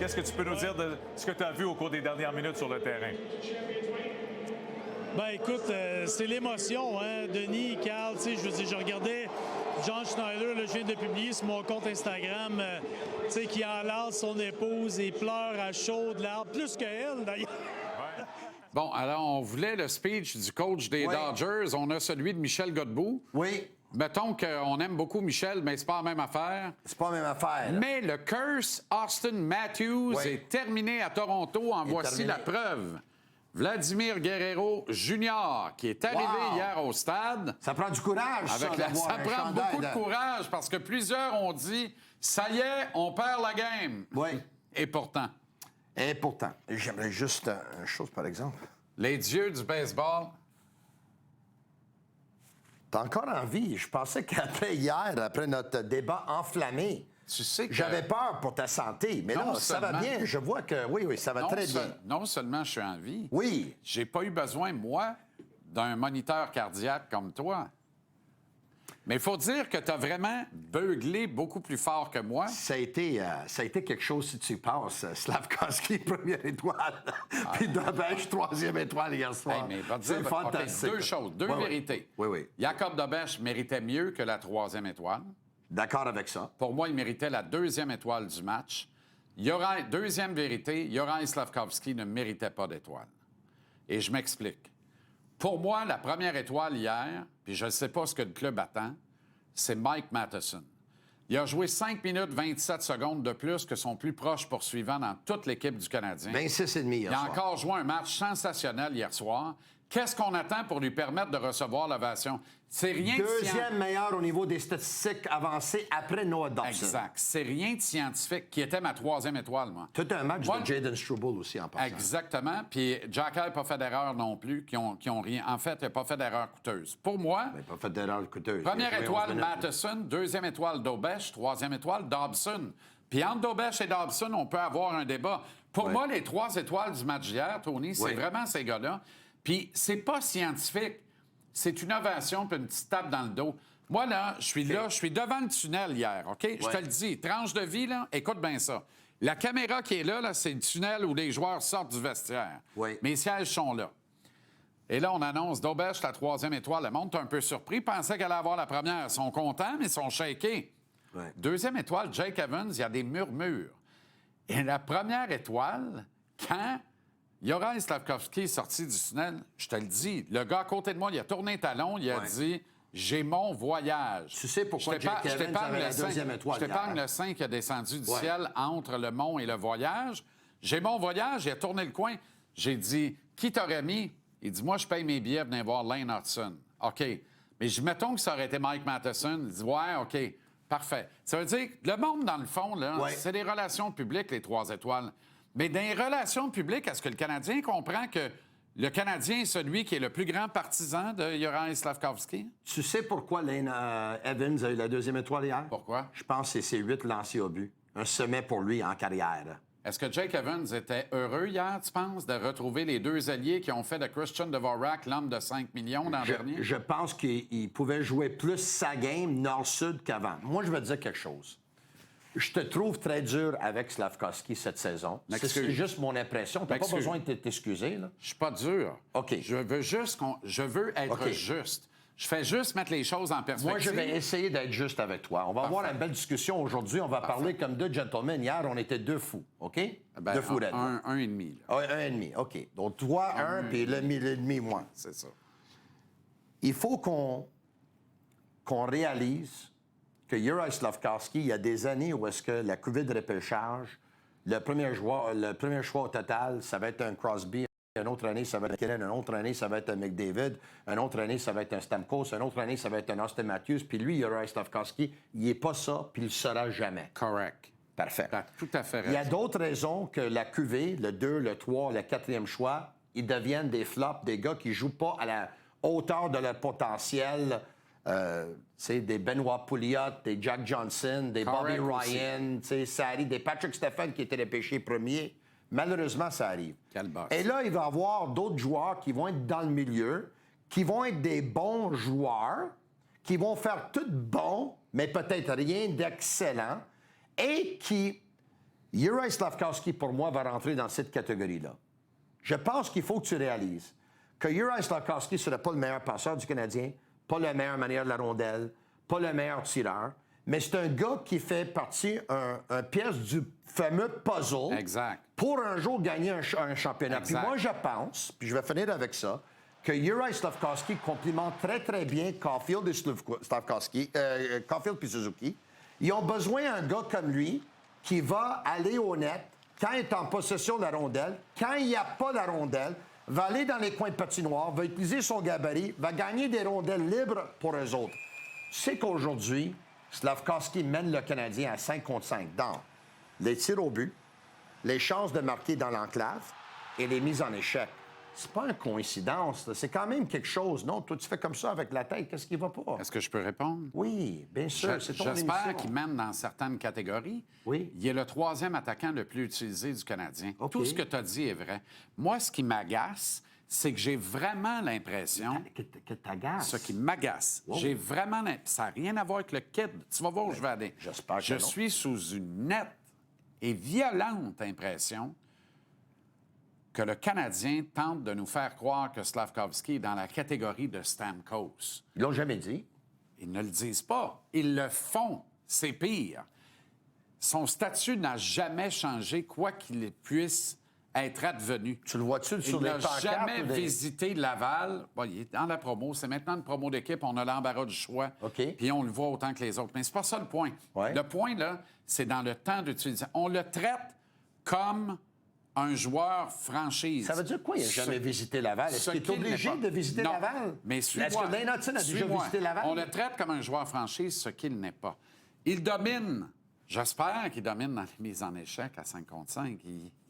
qu'est-ce que tu peux nous dire de ce que tu as vu au cours des dernières minutes sur le terrain? Ben écoute, c'est l'émotion, hein, Denis, Carl, tu sais, je veux dire, je regardais John Schneider, là, je viens de publier sur mon compte Instagram, tu sais, qui enlace son épouse et pleure à chaudes larmes, plus qu'elle, d'ailleurs. Bon, alors, on voulait le speech du coach des Dodgers. On a celui de Michel Godbout. Oui. Mettons qu'on aime beaucoup Michel, mais c'est pas la même affaire. C'est pas la même affaire. Là. Mais le curse Austin Matthews est terminé à Toronto. En voici la preuve. Vladimir Guerrero Jr., qui est arrivé hier au stade. Ça prend du courage, ça prend beaucoup de courage, parce que plusieurs ont dit « Ça y est, on perd la game. » Oui. Et pourtant. J'aimerais juste une chose, par exemple. Les dieux du baseball. T'as encore envie. Je pensais qu'après hier, après notre débat enflammé, tu sais que... j'avais peur pour ta santé. Mais là, ça va bien. Je vois que oui, ça va très bien. Non seulement je suis en vie. Oui. J'ai pas eu besoin, moi, d'un moniteur cardiaque comme toi. Mais il faut dire que tu as vraiment beuglé beaucoup plus fort que moi. Ça a été quelque chose, si tu passes. Slavkovski, première étoile. Puis Dobech, troisième étoile hier soir. Hey, mais c'est fantastique. Deux choses, deux vérités. Oui. Jacob Dobech méritait mieux que la troisième étoile. D'accord avec ça. Pour moi, il méritait la deuxième étoile du match. Deuxième vérité, Yoran Slavkovski ne méritait pas d'étoile. Et je m'explique. Pour moi, la première étoile hier, puis je ne sais pas ce que le club attend, c'est Mike Matheson. Il a joué 5 minutes 27 secondes de plus que son plus proche poursuivant dans toute l'équipe du Canadien. 26,5 hier soir. Il a encore joué un match sensationnel hier soir. Qu'est-ce qu'on attend pour lui permettre de recevoir l'ovation? C'est rien Deuxième meilleur au niveau des statistiques avancées après Noah Dobson. Exact. C'est rien de scientifique, qui était ma troisième étoile, moi. Tout un match de Jaden Struble aussi, en passant. Exactement. Puis Jack n'a pas fait d'erreur non plus, qui ont rien. En fait, il n'a pas fait d'erreur coûteuse. Pour moi... Il n'a pas fait d'erreur coûteuse. Première étoile, Matheson. Deuxième étoile, Dobech. Troisième étoile, Dobson. Puis entre Dobech et Dobson, on peut avoir un débat. Pour moi, les 3 étoiles du match d'hier, Tony, c'est vraiment ces gars-là. Puis c'est pas scientifique. C'est une ovation puis une petite tape dans le dos. Moi, là, je suis devant le tunnel hier, OK? Je te le dis, tranche de vie, là, écoute bien ça. La caméra qui est là, c'est le tunnel où les joueurs sortent du vestiaire. Mes sièges sont là. Et là, on annonce Dobech, la troisième étoile. Le monde est un peu surpris, pensait qu'elle allait avoir la première. Ils sont contents, mais ils sont shakés. Deuxième étoile, Jake Evans, il y a des murmures. Et la première étoile, quand... Yoran Slavkovski est sorti du tunnel, je te le dis. Le gars à côté de moi, il a tourné un talon, il a dit « J'ai mon voyage ». Tu sais pourquoi Jake Evans avait la deuxième étoile. Je t'épargne le sein qui a descendu du ciel entre le mont et le voyage. J'ai mon voyage, il a tourné le coin. J'ai dit « Qui t'aurait mis? » Il dit « Moi, je paye mes billets, venez voir Lane Hudson. » OK. Mais mettons que ça aurait été Mike Matheson. Il dit « Ouais, OK. Parfait. » Ça veut dire que le monde, dans le fond, là, c'est des relations publiques, les 3 étoiles. Mais dans les relations publiques, est-ce que le Canadien comprend que le Canadien est celui qui est le plus grand partisan de Yoran Slavkovski? Tu sais pourquoi Lane Evans a eu la deuxième étoile hier? Pourquoi? Je pense que c'est ses 8 lancers au but. Un sommet pour lui en carrière. Est-ce que Jake Evans était heureux hier, tu penses, de retrouver les 2 alliés qui ont fait de Christian Dvorak l'homme de 5 millions l'an dernier? Je pense qu'il pouvait jouer plus sa game nord-sud qu'avant. Moi, je veux te dire quelque chose. Je te trouve très dur avec Slavkovski cette saison. C'est juste mon impression. Tu n'as pas besoin de t'excuser. Je suis pas dur. OK. Je veux être juste. Je fais juste mettre les choses en perspective. Moi, je vais essayer d'être juste avec toi. On va avoir une belle discussion aujourd'hui. On va parler comme 2 gentlemen. Hier, on était 2 fous. OK? 2 fous là. Un et demi. Un et demi. OK. Donc, toi, un, puis l'ennemi, moi. C'est ça. Il faut qu'on réalise que Yoran Slavkovski, il y a des années où est-ce que la couvée de repêchage, le premier choix au total, ça va être un Crosby. Une autre année, ça va être un Kellen. Une autre année, ça va être un McDavid. Une autre année, ça va être un Stamkos. Une autre année, ça va être un Austin Matthews. Puis lui, Yoran Slavkovski, il n'est pas ça, puis il ne le sera jamais. Correct. Parfait. T'as tout à fait raison. Il y a d'autres raisons que la cuvée, le 2, le 3, le 4e choix, ils deviennent des flops, des gars qui ne jouent pas à la hauteur de leur potentiel. Des Benoît Pouliot, des Jack Johnson, des Bobby Ryan, ça arrive, des Patrick Stephen qui étaient repêchés premiers. Malheureusement, ça arrive. Et là, il va y avoir d'autres joueurs qui vont être dans le milieu, qui vont être des bons joueurs, qui vont faire tout bon, mais peut-être rien d'excellent, et qui Juraj Slafkovský, pour moi, va rentrer dans cette catégorie-là. Je pense qu'il faut que tu réalises que Juraj Slafkovský ne serait pas le meilleur passeur du Canadien, pas le meilleur manière de la rondelle, pas le meilleur tireur, mais c'est un gars qui fait partie un pièce du fameux puzzle Exact. pour un jour gagner un championnat. Exact. Puis moi, je pense, puis je vais finir avec ça, que Juraj Slafkovský complimente très, très bien Caulfield et Caulfield puis Suzuki. Ils ont besoin d'un gars comme lui qui va aller au net quand il est en possession de la rondelle, quand il n'y a pas la rondelle, va aller dans les coins de patinoire, va utiliser son gabarit, va gagner des rondelles libres pour eux autres. C'est qu'aujourd'hui, Slafkovský mène le Canadien à 5 contre 5 dans les tirs au but, les chances de marquer dans l'enclave et les mises en échec. C'est pas une coïncidence, là. C'est quand même quelque chose. Non, toi, tu fais comme ça avec la tête. Qu'est-ce qui va pas? Est-ce que je peux répondre? Oui, bien sûr, c'est ton émission. J'espère qu'il mène dans certaines catégories. Oui. Il est le 3e attaquant le plus utilisé du Canadien. OK. Tout ce que tu as dit est vrai. Moi, ce qui m'agace, c'est que j'ai vraiment l'impression... Que t'agaces. Ce qui m'agace, Wow. j'ai vraiment... Ça n'a rien à voir avec le kid. Tu vas voir où je vais aller. j'espère que Je non. suis sous une nette et violente impression que le Canadien tente de nous faire croire que Slafkovský est dans la catégorie de Stamkos. Ils l'ont jamais dit. Ils ne le disent pas. Ils le font. C'est pire. Son statut n'a jamais changé, quoi qu'il puisse être advenu. Tu le vois-tu sur Il les n'a pancartes? jamais ou des- visité Laval. Bon, il est dans la promo. C'est maintenant une promo d'équipe. On a l'embarras du choix. OK. Puis on le voit autant que les autres. Mais c'est pas ça le point. Ouais. Le point, là, c'est dans le temps d'utilisation. On le traite comme un joueur franchise. Ça veut dire quoi, il n'a jamais visité Laval? Est-ce qu'il est obligé n'est pas. de visiter Non. Laval? Mais suis-moi. Est-ce que Lane Hutson a déjà Suis-moi. visité Laval? On le traite comme un joueur franchise, ce qu'il n'est pas. Il domine. J'espère qu'il domine dans les mises en échec à 5 contre 5.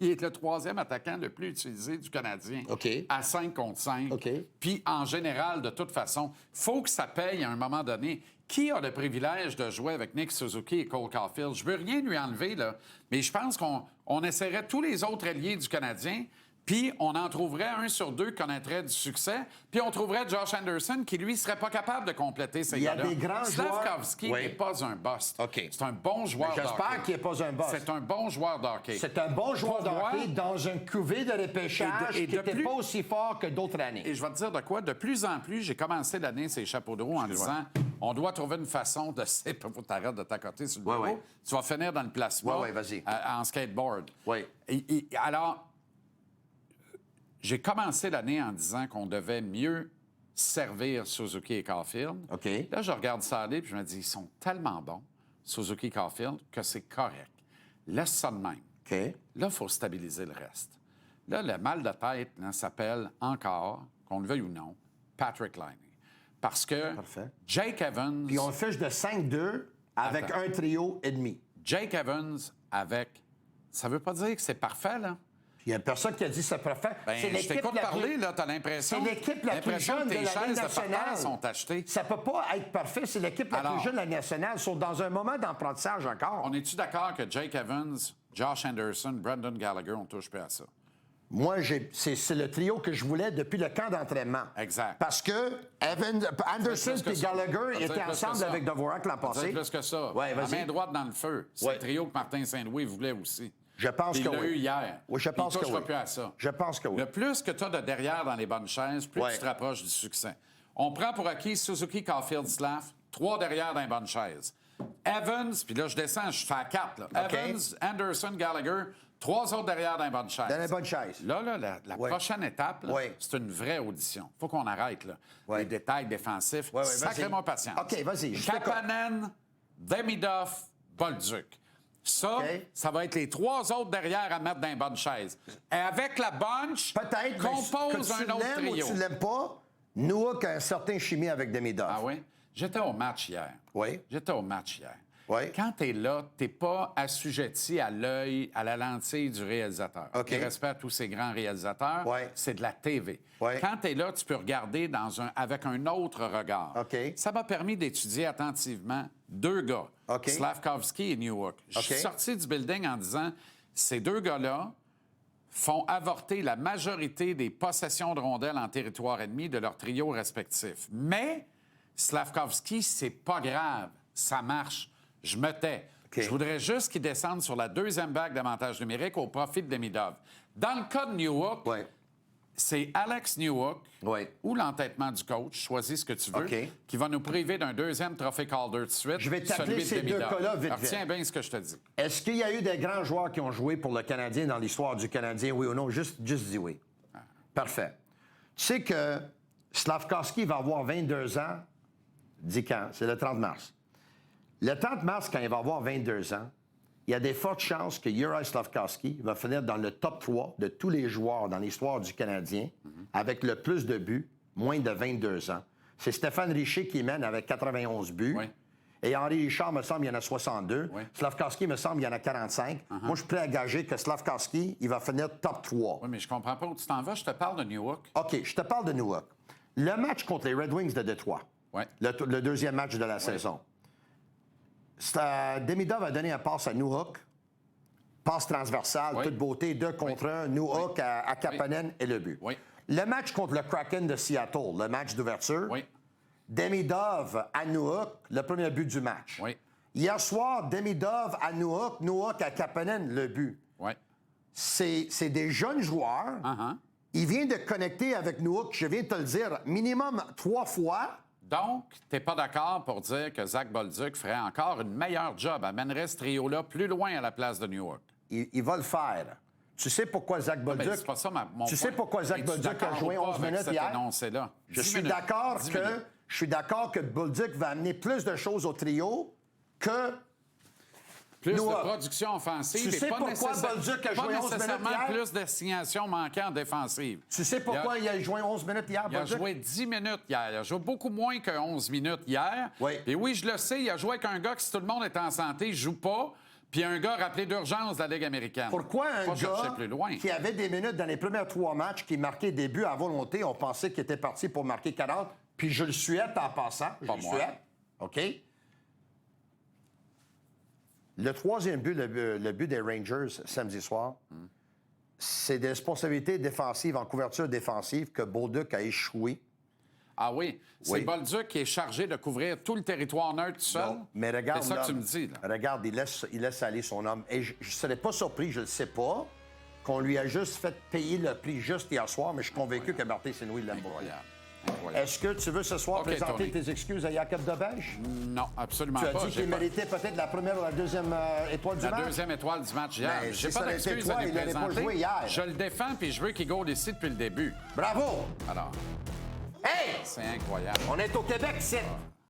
Il est le 3e attaquant le plus utilisé du Canadien. OK. À 5 contre 5. OK. Puis, en général, de toute façon, il faut que ça paye à un moment donné. Qui a le privilège de jouer avec Nick Suzuki et Cole Caulfield? Je veux rien lui enlever, là, mais je pense qu'on essaierait tous les autres alliés du Canadien, puis on en trouverait un sur deux qui connaîtrait du succès, puis on trouverait Josh Anderson qui, lui, serait pas capable de compléter ces Il y a gars-là. des grands Slavkovski joueurs- Oui. n'est pas un bust. OK. C'est un bon joueur de J'espère hockey. qu'il n'est pas un boss. C'est un bon joueur de hockey. C'est un bon joueur de Pour moi- hockey dans un cuvée de repêchage Et qui de n'était plus- pas aussi fort que d'autres années. Et je vais te dire de quoi, de plus en plus, j'ai commencé l'année ces chapeaux de roue en disant on doit trouver une façon de... Faut que t'arrêtes de t'accoter sur le bureau. ouais. Tu vas finir dans le plasma Ouais, vas-y. en skateboard. Oui. Alors, j'ai commencé l'année en disant qu'on devait mieux servir Suzuki et Caulfield. OK. Là, je regarde ça aller puis je me dis, ils sont tellement bons, Suzuki et Caulfield, que c'est correct. Laisse ça de même. OK. Là, il faut stabiliser le reste. Là, le mal de tête là, s'appelle encore, qu'on le veuille ou non, Patrick Laine. Parce que Parfait. Jake Evans... Puis on fiche de 5-2 avec Attends. un trio et demi. Jake Evans avec... Ça veut pas dire que c'est parfait, là. Il y a personne qui a dit c'est parfait. Ben, c'est je t'écoute parler, là, t'as l'impression... C'est l'équipe la plus l'impression jeune que de tes la Ligue chaises de nationale. parterre sont achetées. Ça peut pas être parfait. C'est l'équipe la Alors- plus jeune de la Ligue nationale. Ils sont dans un moment d'apprentissage encore. On est-tu d'accord que Jake Evans, Josh Anderson, Brendan Gallagher, on touche plus à ça? Moi, c'est le trio que je voulais depuis le camp d'entraînement. Exact. Parce que Anderson Plus que et ça. Gallagher On va dire étaient plus que ensemble ça. avec Dvorak l'an On va passé. dire plus que ça. Ouais, La vas-y. main droite dans le feu. C'est Ouais. le trio que Martin Saint-Louis voulait aussi. Je pense Puis que il l'a oui. eu hier. Oui, je Puis pense il que touchera oui. plus à ça. Je pense que oui. Le plus que tu as de derrière dans les bonnes chaises, plus Ouais. tu te rapproches du succès. On prend pour acquis Suzuki, Caulfield, Slav, 3 derrière dans les bonnes chaises. Evans, puis là, je descends, je fais à 4. Là. OK. Evans, Anderson, Gallagher, 3 autres derrière dans les bonnes chaises. Dans les bonnes chaises. Là, la Ouais. prochaine étape, là, Ouais. c'est une vraie audition. Faut qu'on arrête, là. Ouais. Les détails défensifs. Ouais, vas-y. Sacrez-moi patience. OK, vas-y, je t'écoute. Kapanen, Demidov, Bolduc. Ça, OK. ça va être les 3 autres derrière à mettre dans les bonnes chaises. Et avec la bunch, Peut-être, compose mais que un autre tu l'aimes trio. ou tu l'aimes pas, Noah a un certain chimie avec Demidov. Ah oui? J'étais au match hier. Oui. J'étais au match hier. Oui. Quand tu es là, tu n'es pas assujetti à l'œil, à la lentille du réalisateur. OK. Je respecte tous ces grands réalisateurs. Oui. C'est de la TV. Oui. Quand tu es là, tu peux regarder avec un autre regard. OK. Ça m'a permis d'étudier attentivement 2 gars, OK. Slafkovský et Newhook. Je suis OK. sorti du building en disant, ces 2 gars-là font avorter la majorité des possessions de rondelles en territoire ennemi de leurs trios respectifs. Mais Slafkovský, c'est pas grave. Ça marche. Je me tais. Je voudrais juste qu'ils descendent sur la deuxième vague d'avantage numérique au profit de Demidov. Dans le cas de Newhook, Ouais. c'est Alex Newhook Ouais. ou l'entêtement du coach, choisis ce que tu veux, OK. qui va nous priver d'un deuxième trophée Calder de suite. Je vais t'appeler celui de ces deux Demidov. cas-là vite, Alors, vite. Retiens bien ce que je te dis. Est-ce qu'il y a eu des grands joueurs qui ont joué pour le Canadien dans l'histoire du Canadien, oui ou non? Juste dis oui. Parfait. Tu sais que Slafkovský va avoir 22 ans, dis quand? C'est le 30 mars. Le 30 mars, quand il va avoir 22 ans, il y a des fortes chances que Juraj Slafkovský va finir dans le top 3 de tous les joueurs dans l'histoire du Canadien avec le plus de buts, moins de 22 ans. C'est Stéphane Richer qui mène avec 91 buts. Oui. Et Henri Richard, me semble, il y en a 62. Oui. Slafkovský, me semble, il y en a 45. Moi, je suis prêt à gager que Slafkovský, il va finir top 3. Oui, mais je comprends pas où tu t'en vas. Je te parle de Newhook. OK, je te parle de Newhook. Le match contre les Red Wings de Détroit, Oui. le deuxième match de la saison, Demidov a donné un passe à Newhook, passe transversale, Oui. toute beauté, 2 contre 1, Newhook à Kapanen et le but. Oui. Le match contre le Kraken de Seattle, le match d'ouverture, Oui. Demidov à Newhook, le premier but du match. Oui. Hier soir, Demidov à Newhook, Newhook à Kapanen, le but. Oui. C'est des jeunes joueurs. Il vient de connecter avec Newhook, je viens de te le dire, minimum 3 fois. Donc, tu n'es pas d'accord pour dire que Zach Bolduc ferait encore une meilleure job, amènerait ce trio-là plus loin à la place de Newhook? Il va le faire. Tu sais pourquoi Zach Bolduc... Ben, c'est pas ça mon tu sais point. pourquoi Zach Es-tu Bolduc a d'accord joué ou pas 11 avec minutes cet hier? énoncé-là? Je 10 suis minutes. d'accord 10 que... minutes. Je suis d'accord que Bolduc va amener plus de choses au trio que... Plus Newhook. de production offensive Tu et sais pas, pourquoi Bolduc a pas joué 11 minutes nécessairement hier? plus d'assignation manquée en défensive. Tu sais pourquoi il a joué 11 minutes hier, Il a Bolduc? joué 10 minutes hier. Il a joué beaucoup moins que 11 minutes hier. Oui. Et oui, je le sais, il a joué avec un gars qui, si tout le monde est en santé, joue pas. Puis un gars rappelé d'urgence de la Ligue américaine. Pourquoi un Pas chercher gars plus loin. qui avait des minutes dans les premiers 3 matchs, qui marquait des buts à volonté, on pensait qu'il était parti pour marquer 40, puis je le souhaite en passant. Je Pas le moi. souhaite. OK? Le troisième but, le but des Rangers samedi soir, c'est des responsabilités défensives en couverture défensive que Bolduc a échoué. Ah oui, c'est Oui. Bolduc qui est chargé de couvrir tout le territoire neutre tout seul. Non, mais regarde, c'est ça que tu l'homme. me dis, là. Regarde, il laisse aller son homme. Et je ne serais pas surpris, je ne le sais pas, qu'on lui a juste fait payer le prix juste hier soir, mais je suis convaincu que Martin Saint-Louis l'aime beaucoup. Incroyable. Incroyable. Est-ce que tu veux ce soir OK, présenter Tony. tes excuses à Jacob Debeche? Non, absolument Tu as pas. dit J'ai qu'il pas- méritait peut-être la première ou la deuxième étoile du La match? deuxième étoile du match hier. Ben, J'ai si pas ça avait été d'excuses toi, à lui il n'aurait pas présenter. joué hier. Je le défends, puis je veux qu'il goal ici depuis le début. Bravo! Alors, Hey! c'est incroyable. On est au Québec, c'est...